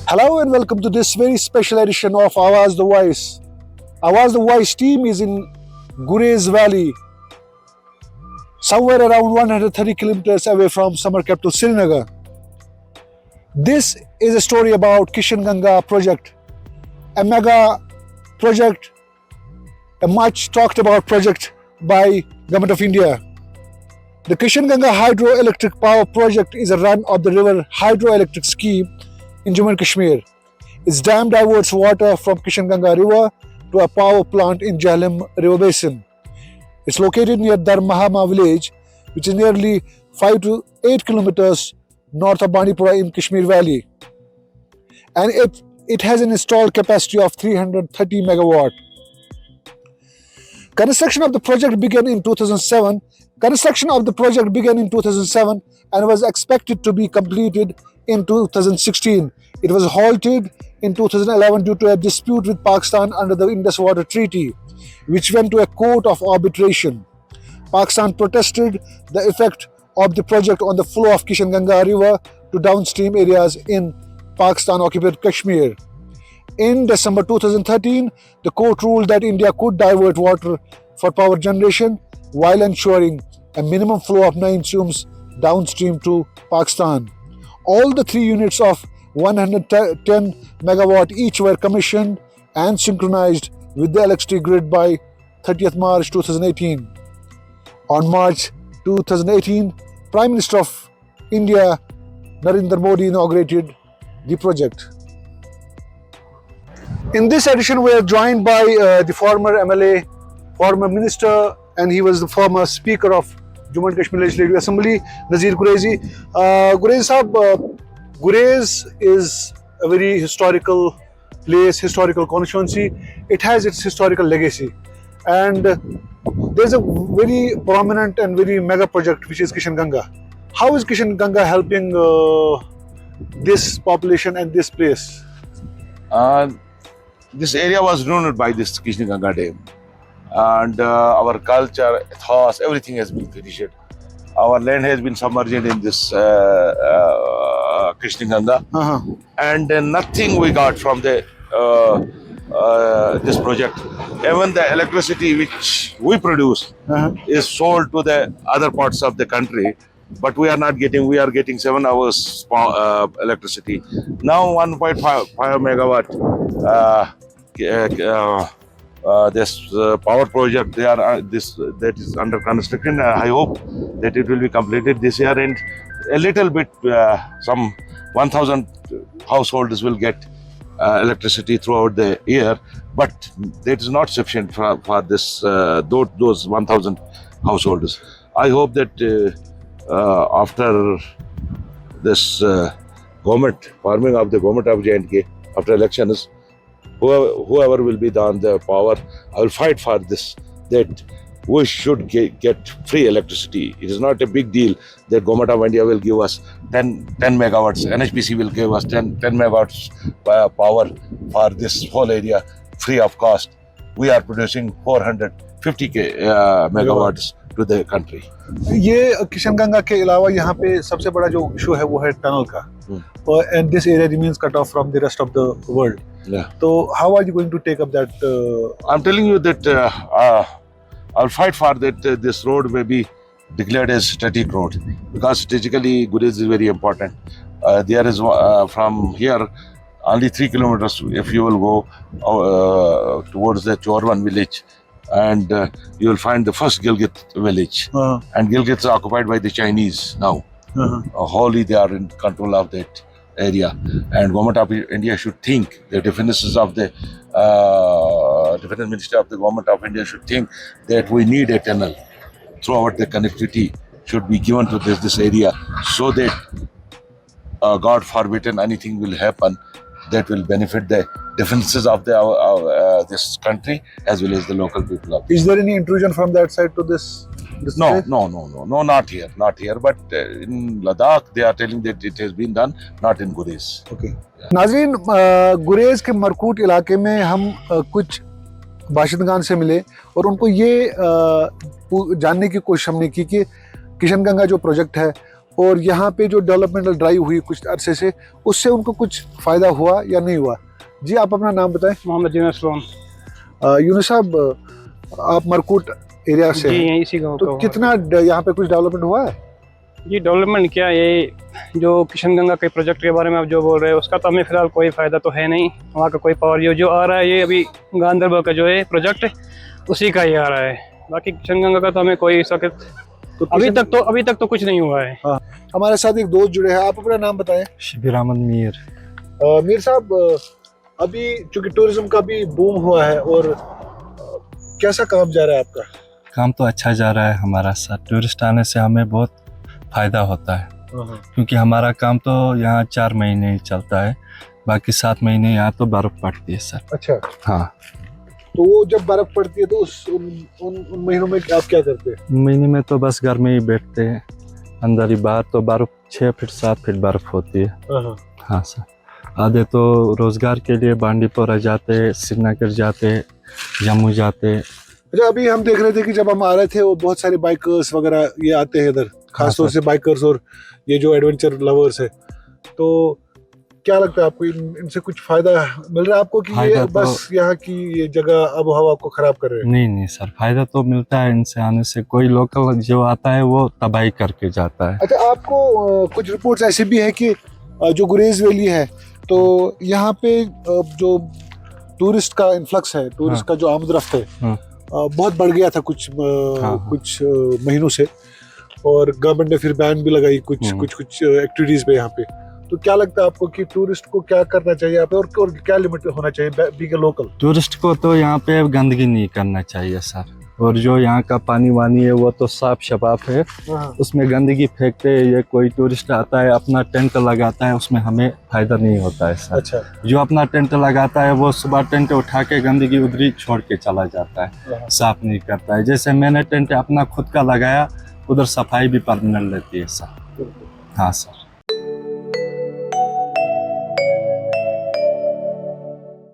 Hello and welcome to this very special edition of Awaz the Voice. Awaz the Voice team is in Gurez Valley, somewhere around 130 kilometers away from summer capital Srinagar. This is a story about Kishan Ganga project, a mega project, a much talked about project by Government of India. The Kishan Ganga hydroelectric power project is a run of the river hydroelectric scheme in Jammu and Kashmir. Its dam diverts water from Kishan Ganga river to a power plant in Jhelum river basin. It's located near Darmahama village, which is nearly 5 to 8 kilometers north of Bandipora in Kashmir Valley. And it has an installed capacity of 330 megawatt. Construction of the project began in 2007 and was expected to be completed in 2016. It was halted in 2011 due to a dispute with Pakistan under the Indus Water Treaty, which went to a court of arbitration. Pakistan protested the effect of the project on the flow of Kishan Ganga river to downstream areas in Pakistan-occupied Kashmir. In December 2013, the court ruled that India could divert water for power generation while ensuring a minimum flow of 9 CUMs downstream to Pakistan. All the 3 units of 110 megawatt each were commissioned and synchronized with the electricity grid by 30th March 2018. On March 2018, Prime Minister of India Narendra Modi inaugurated the project. In this edition, we are joined by the former MLA, former minister, and he was the former speaker of Jammu and Kashmir Legislative Assembly, Nazir Gurezi. Gurez Sahab, Gurez is a very historical place, historical constituency. It has its historical legacy. And there's a very prominent and very mega project which is Kishan Ganga. How is Kishan Ganga helping this population and this place? This area was ruined by this Kishan Ganga dam, and our culture, thoughts, everything has been finished. Our land has been submerged in this Kishan Ganga, and nothing we got from the this project. Even the electricity which we produce is sold to the other parts of the country, but we are not getting. We are getting 7 hours electricity. Now 1.5 megawatt. This power project that is under construction. I hope that it will be completed this year, and a little bit some 1,000 households will get electricity throughout the year, but that is not sufficient for this those 1,000 households. I hope that after this government forming of the government of J&K after elections, whoever will be on the power, I will fight for this, that we should get free electricity. It is not a big deal that Government of India will give us 10 megawatts, NHPC will give us 10 megawatts power for this whole area free of cost. We are producing 450 megawatts to the country. ये किशन गंगा के अलावा यहाँ पे सबसे बड़ा जो issue है वो है टनल का, and this area remains cut off from the rest of the world. Yeah. So how are you going to take up that? I'm telling you that I'll fight for that. This road may be declared as static road, because strategically Gurez is very important. There is from here only 3 kilometers if you will go towards the Chorvan village, and you will find the first Gilgit village. And Gilgit is occupied by the Chinese now. Wholly they are in control of that area, and Government of India should think, the defenses of the Defense Minister of the Government of India should think that we need a tunnel throughout the connectivity should be given to this area, so that God forbidden anything will happen that will benefit the defenses of this country as well as the local people of Is there any intrusion from that side to this No, place? no, not here. But in Ladakh, they are telling that it has been done, not in Gurez. Okay. नाज़रीन, गुरेज के मरकूट इलाके में हम कुछ बाशिंदगान से मिले और उनको ये जानने की कोशिश हमने की कि किशन गंगा जो प्रोजेक्ट है और यहाँ पे जो डेवलपमेंटल ड्राइव हुई कुछ अरसे से, उससे उनको कुछ फ़ायदा हुआ या नहीं हुआ? जी, आप अपना नाम बताएं। मोहम्मद यूनुस लोन। यूनुस साहब, आप मरकूट एरिया से जी, हैं, यहीं इसी गाँव तो का। कितना यहाँ पे कुछ डेवलपमेंट हुआ है? जी, डेवलपमेंट क्या, ये जो किशन गंगा के प्रोजेक्ट के बारे में आप जो बोल रहे हैं उसका तो हमें फिलहाल कोई फ़ायदा तो है नहीं। वहाँ का कोई पावर जो आ रहा है, ये अभी गांधरबल का जो है प्रोजेक्ट उसी का ही आ रहा है। बाकी किशन गंगा का तो हमें कोई इस वक्त तो अभी तक तो कुछ नहीं हुआ है। हाँ, हमारे साथ एक दोस्त जुड़े हैं, आप अपना नाम बताएं। शबीर अहमद मीर। मीर साहब, अभी चूंकि टूरिज्म का भी बूम हुआ है, और कैसा काम जा रहा है आपका? काम तो अच्छा जा रहा है हमारा सर। टूरिस्ट आने से हमें बहुत फ़ायदा होता है, क्योंकि हमारा काम तो यहाँ 4 महीने ही चलता है, बाकी 7 महीने यहाँ तो बर्फ़ पड़ती है सर। अच्छा, हाँ, तो वो जब बर्फ पड़ती है तो उन महीनों में आप क्या करते हैं? महीने में तो बस घर में ही बैठते हैं, अंदर ही। बाहर तो बर्फ़ 6 फीट 7 फीट बर्फ़ होती है। हाँ सर। आधे तो रोज़गार के लिए बांडीपोरा जाते, श्रीनगर जाते, जम्मू जाते। अच्छा, अभी हम देख रहे थे कि जब हम आ रहे थे वो बहुत सारे बाइकर्स वगैरह ये आते हैं इधर, खासतौर से बाइकर्स और ये जो एडवेंचर लवर्स है, तो क्या लगता है आपको इनसे कुछ फायदा मिल रहा है आपको, कि ये बस यहाँ की ये जगह आबो हवा को खराब कर रहे हैं? नहीं सर, फायदा तो मिलता है इनसे आने से। कोई लोकल जो आता है वो तबाही करके जाता है। अच्छा, आपको कुछ रिपोर्ट्स ऐसी भी है कि जो गुरेज वैली है, तो यहाँ पे जो टूरिस्ट का इन्फ्लक्स है, टूरिस्ट का जो आमदरफ्त है, बहुत बढ़ गया था कुछ महीनों से, और गवर्नमेंट ने फिर बैन भी लगाई कुछ एक्टिविटीज पे यहाँ पे। तो क्या लगता है आपको कि टूरिस्ट को क्या करना चाहिए यहाँ पे, और क्या लिमिट होना चाहिए बीइंग अ लोकल? टूरिस्ट को तो यहाँ पे गंदगी नहीं करना चाहिए सर, और जो यहाँ का पानी वानी है वो तो साफ शफाफ है, उसमें गंदगी फेंकते हैं। ये कोई टूरिस्ट आता है अपना टेंट लगाता है, उसमें हमें फायदा नहीं होता है सर। अच्छा, जो अपना टेंट लगाता है वो सुबह टेंट उठा के गंदगी उधर ही छोड़ के चला जाता है, साफ नहीं करता है। जैसे मैंने टेंट अपना खुद का लगाया, उधर सफाई भी परमानेंट रहती है सर। हाँ सर।